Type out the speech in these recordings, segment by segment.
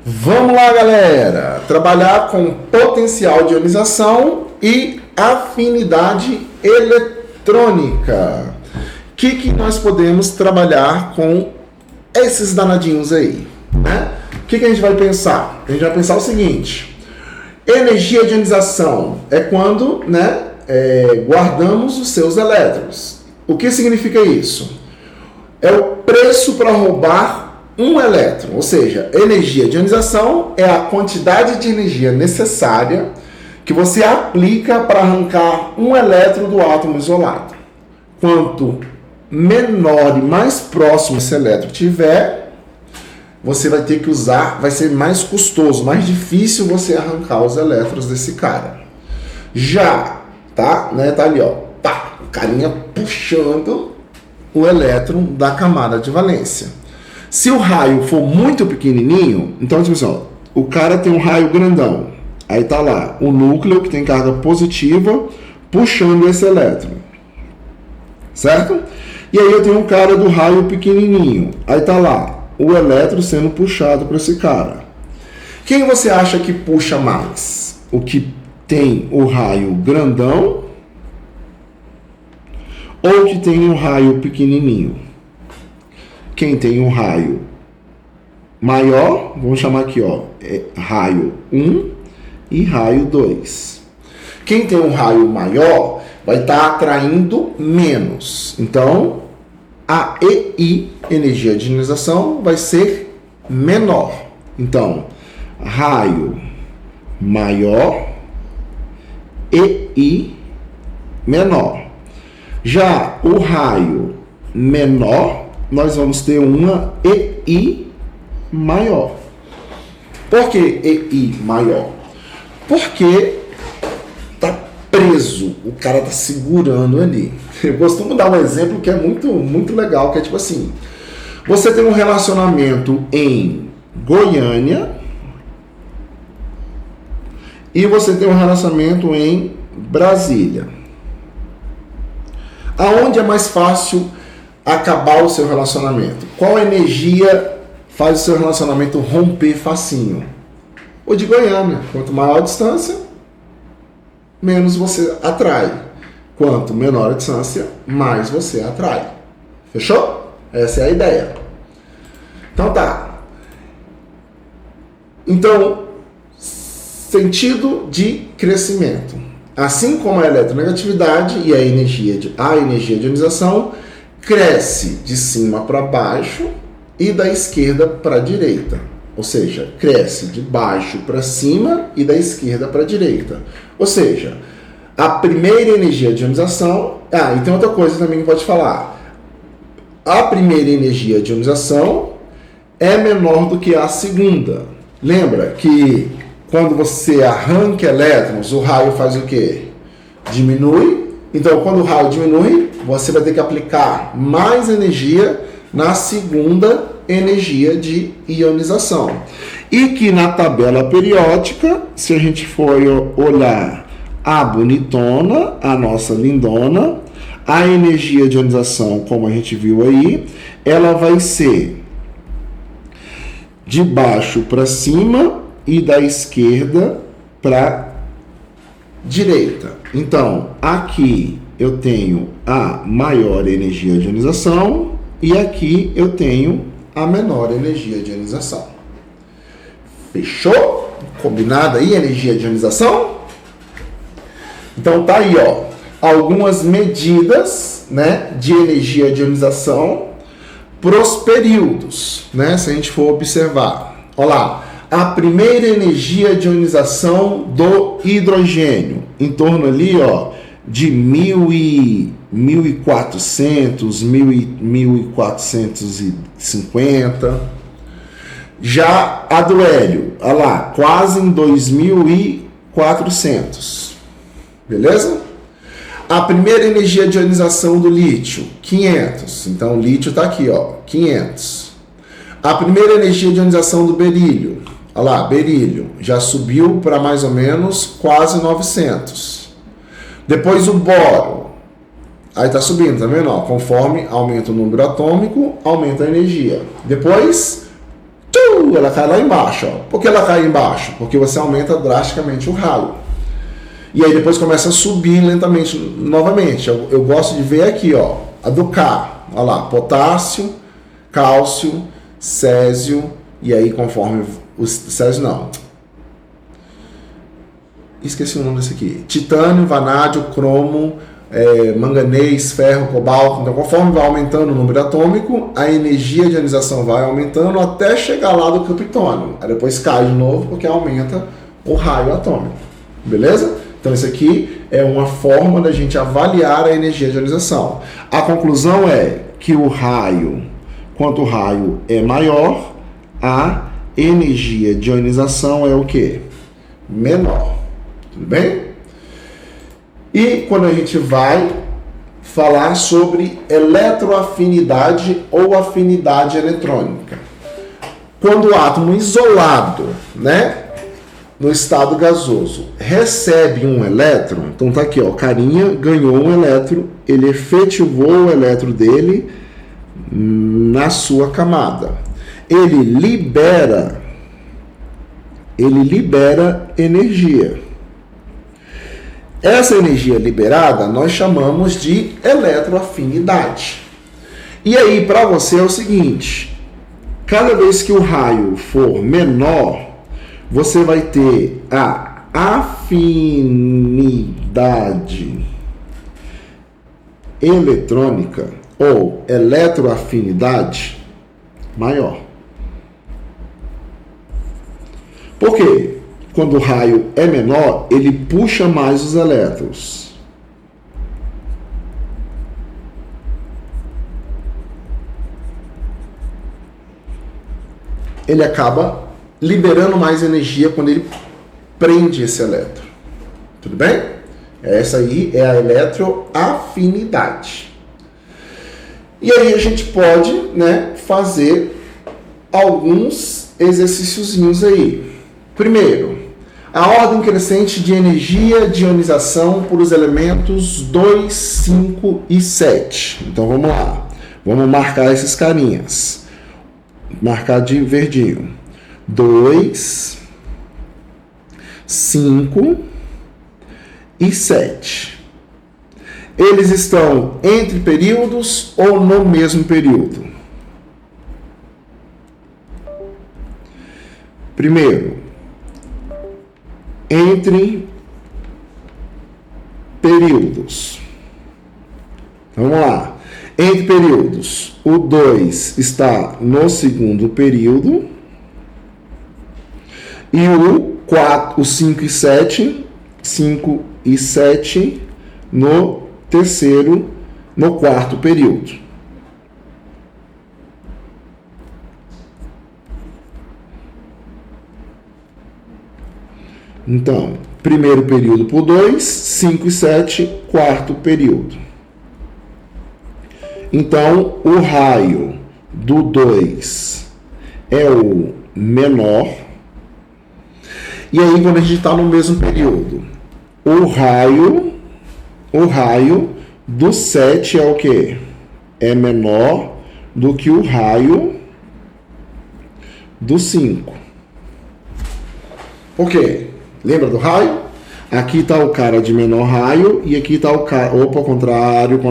Vamos lá, galera! Trabalhar com potencial de ionização e afinidade eletrônica. O que nós podemos trabalhar com esses danadinhos aí, né? O que a gente vai pensar? A gente vai pensar o seguinte: energia de ionização é quando, guardamos os seus elétrons. O que significa isso? É o preço para roubar um elétron, ou seja, energia de ionização é a quantidade de energia necessária que você aplica para arrancar um elétron do átomo isolado. Quanto menor e mais próximo esse elétron tiver, você vai ter que usar, vai ser mais custoso, mais difícil você arrancar os elétrons desse cara. Já, tá ali, ó, pá, o carinha puxando o elétron da camada de valência. Se o raio for muito pequenininho, então, tipo assim, ó, o cara tem um raio grandão. Aí tá lá o núcleo que tem carga positiva puxando esse elétron. Certo? E aí eu tenho um cara do raio pequenininho. Aí tá lá o elétron sendo puxado para esse cara. Quem você acha que puxa mais? O que tem o raio grandão ou que tem um raio pequenininho? Quem tem um raio maior, vamos chamar aqui, ó, raio 1 e raio 2. Quem tem um raio maior vai estar atraindo menos. Então, a EI, energia de ionização, vai ser menor. Então, raio maior, EI menor. Já o raio menor, nós vamos ter uma EI maior. Por que EI maior? Porque tá preso, o cara tá segurando ali. Eu costumo dar um exemplo que é muito legal, que é tipo assim: você tem um relacionamento em Goiânia e você tem um relacionamento em Brasília. Aonde é mais fácil acabar o seu relacionamento? Qual energia faz o seu relacionamento romper facinho? O de Goiânia. Quanto maior a distância, menos você atrai. Quanto menor a distância, mais você atrai. Fechou? Essa é a ideia. Então tá. Então, sentido de crescimento. Assim como a eletronegatividade e a energia de ionização cresce de cima para baixo e da esquerda para a direita. Ou seja, cresce de baixo para cima e da esquerda para a direita. Ou seja, a primeira energia de ionização... e tem outra coisa também que pode falar. A primeira energia de ionização é menor do que a segunda. Lembra que quando você arranca elétrons, o raio faz o quê? Diminui. Então, quando o raio diminui, você vai ter que aplicar mais energia na segunda energia de ionização. E que na tabela periódica, se a gente for olhar a bonitona, a nossa lindona, a energia de ionização, como a gente viu aí, ela vai ser de baixo para cima e da esquerda para direita. Então, aqui eu tenho a maior energia de ionização e aqui eu tenho a menor energia de ionização. Fechou? Combinado aí, energia de ionização? Então tá aí, ó, algumas medidas, de energia de ionização pros períodos, se a gente for observar. Olha lá. A primeira energia de ionização do hidrogênio, em torno ali, ó, de 1400, 1450. Já a do hélio, olha lá, quase em 2400. Beleza? A primeira energia de ionização do lítio, 500. Então, o lítio está aqui, ó, 500. A primeira energia de ionização do berílio, olha lá, berílio, já subiu para mais ou menos quase 900. Depois o boro, aí está subindo, tá vendo? Conforme aumenta o número atômico, aumenta a energia. Depois, ela cai lá embaixo. Ó. Por que ela cai embaixo? Porque você aumenta drasticamente o raio. E aí depois começa a subir lentamente novamente. Eu gosto de ver aqui, ó, a do K. Olha lá, potássio, cálcio, césio, e aí conforme o césio não. Esqueci o nome desse aqui. Titânio, vanádio, cromo, manganês, ferro, cobalto. Então, conforme vai aumentando o número atômico, a energia de ionização vai aumentando até chegar lá do criptônio. Aí depois cai de novo porque aumenta o raio atômico. Beleza? Então, isso aqui é uma forma da gente avaliar a energia de ionização. A conclusão é que quanto o raio é maior, a energia de ionização é o quê? Menor. Tudo bem? E quando a gente vai falar sobre eletroafinidade ou afinidade eletrônica. Quando o átomo isolado, né, no estado gasoso, recebe um elétron, então tá aqui, ó, carinha ganhou um elétron, ele efetivou o elétron dele na sua camada. Ele libera energia. Essa energia liberada nós chamamos de eletroafinidade. E aí, para você é o seguinte, cada vez que o raio for menor, você vai ter a afinidade eletrônica ou eletroafinidade maior. Por quê? Quando o raio é menor, ele puxa mais os elétrons. Ele acaba liberando mais energia quando ele prende esse elétron. Tudo bem? Essa aí é a eletroafinidade. E aí a gente pode, né, fazer alguns exercíciozinhos aí. Primeiro, a ordem crescente de energia de ionização por os elementos 2, 5 e 7. Então vamos lá. Vamos marcar esses carinhas. Marcar de verdinho. 2, 5 e 7. Eles estão entre períodos ou no mesmo período? Primeiro, entre períodos. Vamos lá. Entre períodos, o 2 está no segundo período e o 4, o 5 e 7 no terceiro, no quarto período. Então, primeiro período por 2, 5 e 7, quarto período. Então, o raio do 2 é o menor. E aí, quando a gente está no mesmo período, o raio do 7 é o quê? É menor do que o raio do 5. Por quê? Lembra do raio? Aqui está o cara de menor raio e aqui está o cara... Opa, contrário.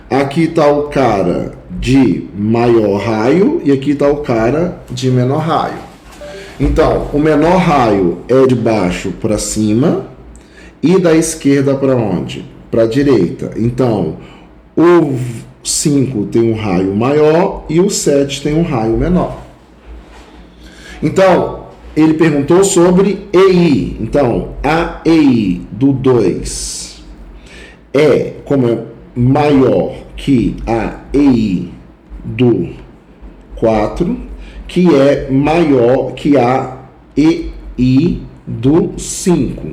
Aqui está o cara de maior raio e aqui está o cara de menor raio. Então, o menor raio é de baixo para cima e da esquerda para onde? Para a direita. Então, o 5 tem um raio maior e o 7 tem um raio menor. Então, ele perguntou sobre EI. Então, a EI do 2 é como é maior que a EI do 4, que é maior que a EI do 5.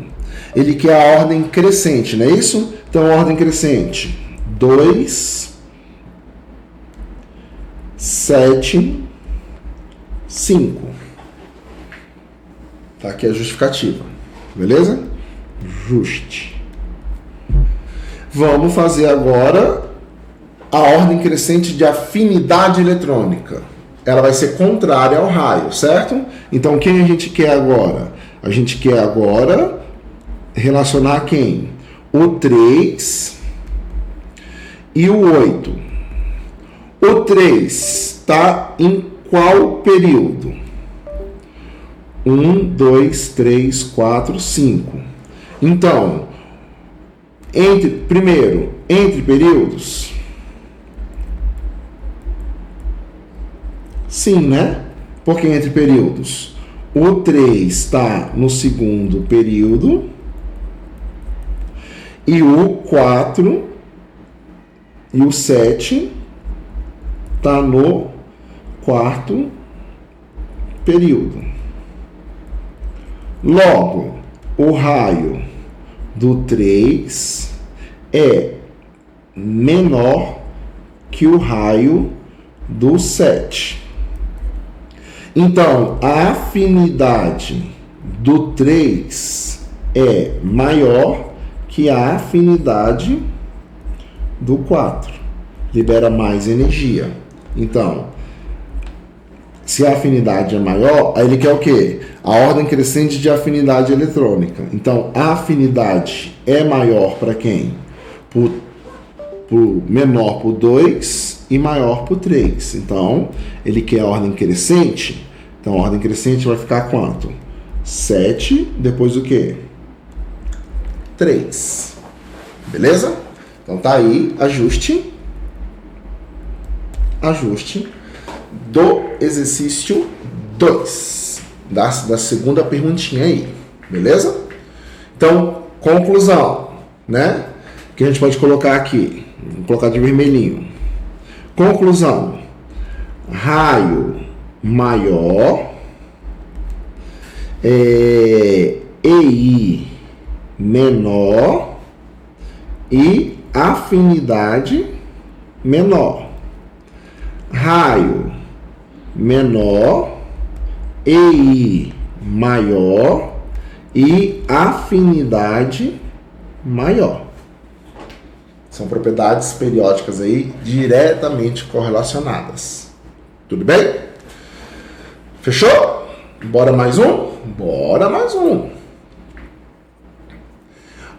Ele quer a ordem crescente, não é isso? Então, ordem crescente. 2, 7, 5. Tá aqui a justificativa. Beleza? Juste. Vamos fazer agora a ordem crescente de afinidade eletrônica. ela vai ser contrária ao raio, certo? Então, quem a gente quer agora? A gente quer agora relacionar quem? O 3 e o 8. O 3 está em qual período? 1, 2, 3, 4, 5. Então, entre períodos? Sim, né? Porque entre períodos, o 3 está no segundo período e o 4 e o 7 está no quarto período. Logo, o raio do 3 é menor que o raio do 7. Então, a afinidade do 3 é maior que a afinidade do 4. Libera mais energia. Então, se a afinidade é maior, aí ele quer o quê? A ordem crescente de afinidade eletrônica. Então, a afinidade é maior para quem? Menor para o 2 e maior para o 3. Então, ele quer a ordem crescente. Então, a ordem crescente vai ficar quanto? 7, depois o quê? 3. Beleza? Então, tá aí, ajuste do exercício 2, da segunda perguntinha aí, beleza? Então, conclusão, né? Que a gente pode colocar aqui, vou colocar de vermelhinho. Conclusão: raio maior, EI menor e afinidade menor. Raio menor, EI maior e afinidade maior. São propriedades periódicas aí diretamente correlacionadas. Tudo bem? Fechou? Bora mais um? Bora mais um.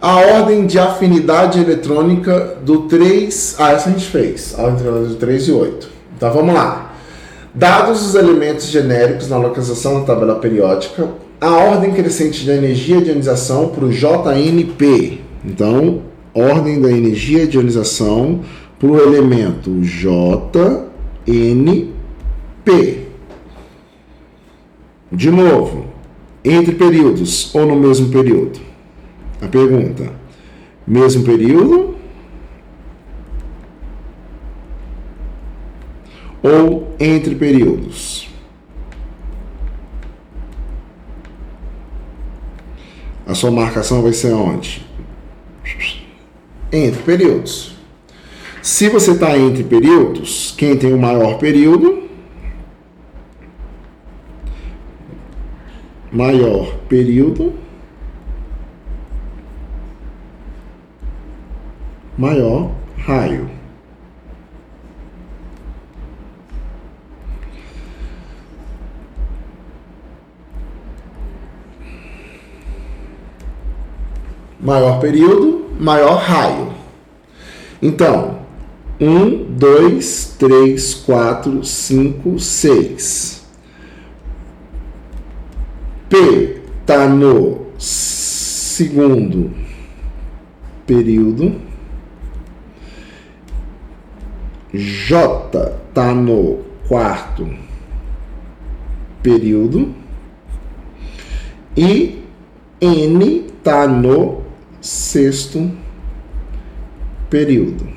A ordem de afinidade eletrônica do 3... essa a gente fez. A ordem do 3 e 8. Então vamos lá. Dados os elementos genéricos na localização da tabela periódica, a ordem crescente da energia de ionização para o JNP. Então, ordem da energia de ionização para o elemento JNP. De novo, entre períodos ou no mesmo período? A pergunta: mesmo período ou entre períodos? A sua marcação vai ser onde? Entre períodos. Se você está entre períodos, quem tem o maior período? Maior período, maior raio. Maior período, maior raio. Então, 1, 2, 3, 4, 5, 6. P está no segundo período. J está no quarto período. E N está no sexto período.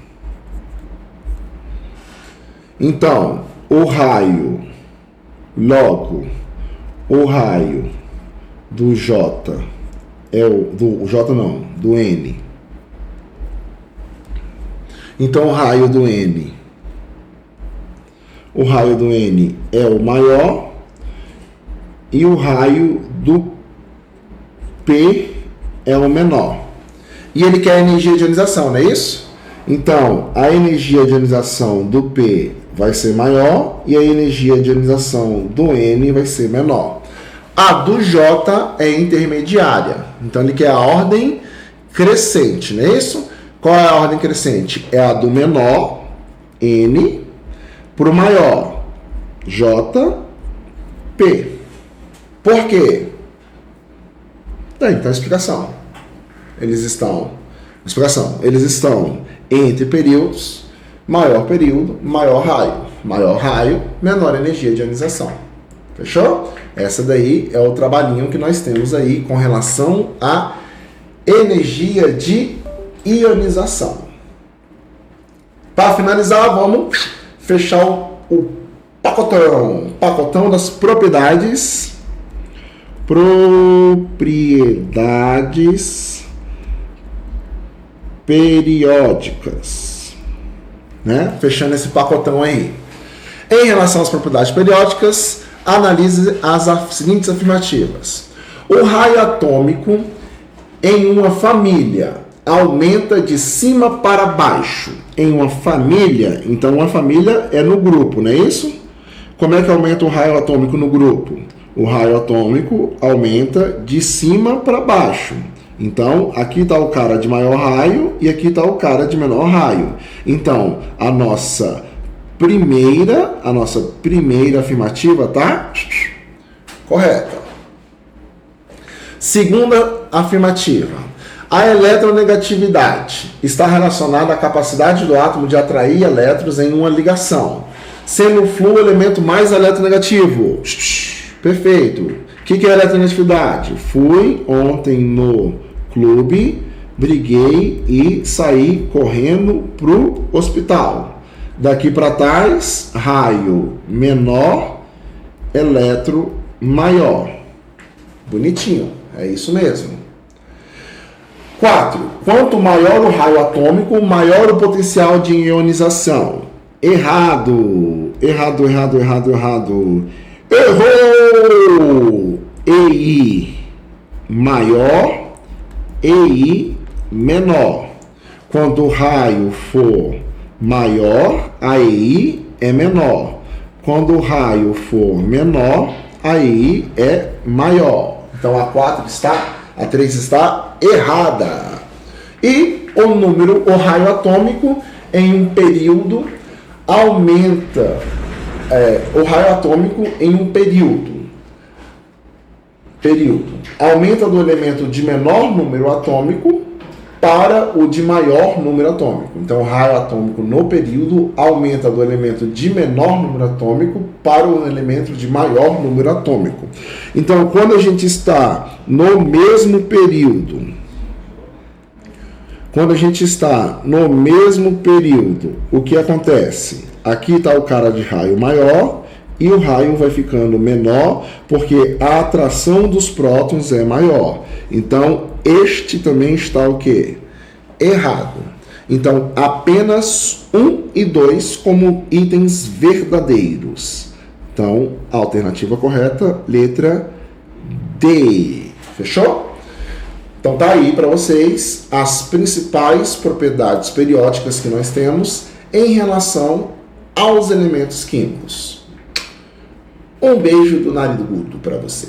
Então, o raio, logo, o raio do J é do N. Então, o raio do N é o maior e o raio do P é o menor. E ele quer a energia de ionização, não é isso? Então, a energia de ionização do P vai ser maior e a energia de ionização do N vai ser menor. A do J é intermediária, então ele quer a ordem crescente, não é isso? Qual é a ordem crescente? É a do menor, N, para o maior, J, P. Por quê? Tem, então a explicação. Eles estão entre períodos, maior período, maior raio. Maior raio, menor energia de ionização. Fechou? Essa daí é o trabalhinho que nós temos aí com relação à energia de ionização. Para finalizar, vamos fechar o pacotão das propriedades periódicas, né? Fechando esse pacotão aí. Em relação às propriedades periódicas, analise as seguintes afirmativas. O raio atômico em uma família aumenta de cima para baixo. Em uma família, então uma família é no grupo, não é isso? Como é que aumenta o raio atômico no grupo? O raio atômico aumenta de cima para baixo. Então, aqui está o cara de maior raio e aqui está o cara de menor raio. Então, a nossa primeira afirmativa tá correta. Segunda afirmativa. A eletronegatividade está relacionada à capacidade do átomo de atrair elétrons em uma ligação, sendo o flúor o elemento mais eletronegativo. Perfeito. O que é eletronegatividade? Fui ontem no clube, briguei e saí correndo pro hospital. Daqui para trás, raio menor, elétron maior. Bonitinho, é isso mesmo. 4. Quanto maior o raio atômico, maior o potencial de ionização. Errado. Errou! EI maior, EI menor. Quando o raio for maior, a EI é menor. Quando o raio for menor, a EI é maior. Então a 3 está errada. E o raio atômico em um período aumenta. O raio atômico em um período aumenta do elemento de menor número atômico para o de maior número atômico. Então, o raio atômico no período aumenta do elemento de menor número atômico para o elemento de maior número atômico. Então, quando a gente está no mesmo período, o que acontece? Aqui está o cara de raio maior e o raio vai ficando menor porque a atração dos prótons é maior. Então, este também está o quê? Errado. Então, apenas 1 e 2 como itens verdadeiros. Então, a alternativa correta, letra D. Fechou? Então, tá aí para vocês as principais propriedades periódicas que nós temos em relação aos elementos químicos. Um beijo do Narigudo para você.